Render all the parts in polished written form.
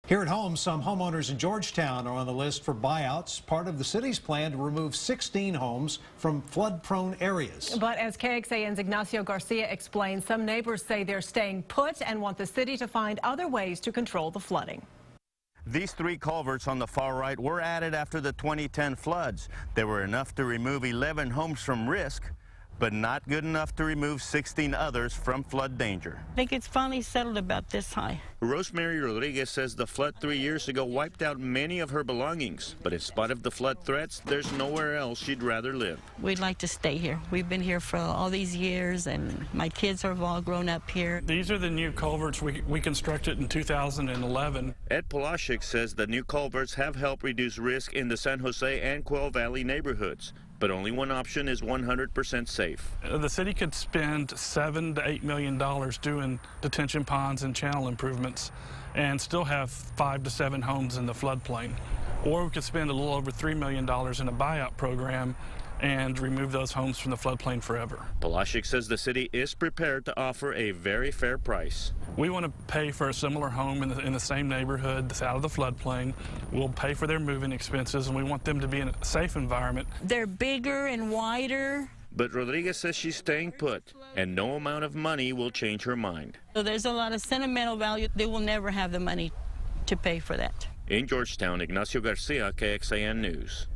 Here at home, some homeowners in Georgetown are on the list for buyouts, part of the city's plan to remove 16 homes from flood-prone areas. But as KXAN's Ignacio Garcia explains, some neighbors say they're staying put and want the city to find other ways to control the flooding. These three culverts on the far right were added after the 2010 floods. They were enough to remove 11 homes from risk, but not good enough to remove 16 others from flood danger. I think it's finally settled about this high. Rosemary Rodriguez says the flood 3 years ago wiped out many of her belongings, but in spite of the flood threats, there's nowhere else she'd rather live. We'd like to stay here. We've been here for all these years, and my kids have all grown up here. These are the new culverts we constructed in 2011. Ed Polashik says the new culverts have helped reduce risk in the San Jose and Quail Valley neighborhoods, but only one option is 100% safe. The city could spend $7 to $8 million doing detention ponds and channel improvements and still have 5 to 7 homes in the floodplain. Or we could spend a little over $3 million in a buyout program and remove those homes from the floodplain forever. Polashik says the city is prepared to offer a very fair price. We want to pay for a similar home in the same neighborhood that's out of the floodplain. We'll pay for their moving expenses, and we want them to be in a safe environment. They're bigger and wider. But Rodriguez says she's staying put, and no amount of money will change her mind. So there's a lot of sentimental value. They will never have the money to pay for that. In Georgetown, Ignacio Garcia, KXAN News.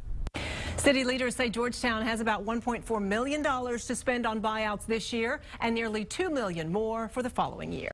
City leaders say Georgetown has about $1.4 million to spend on buyouts this year and nearly $2 million more for the following year.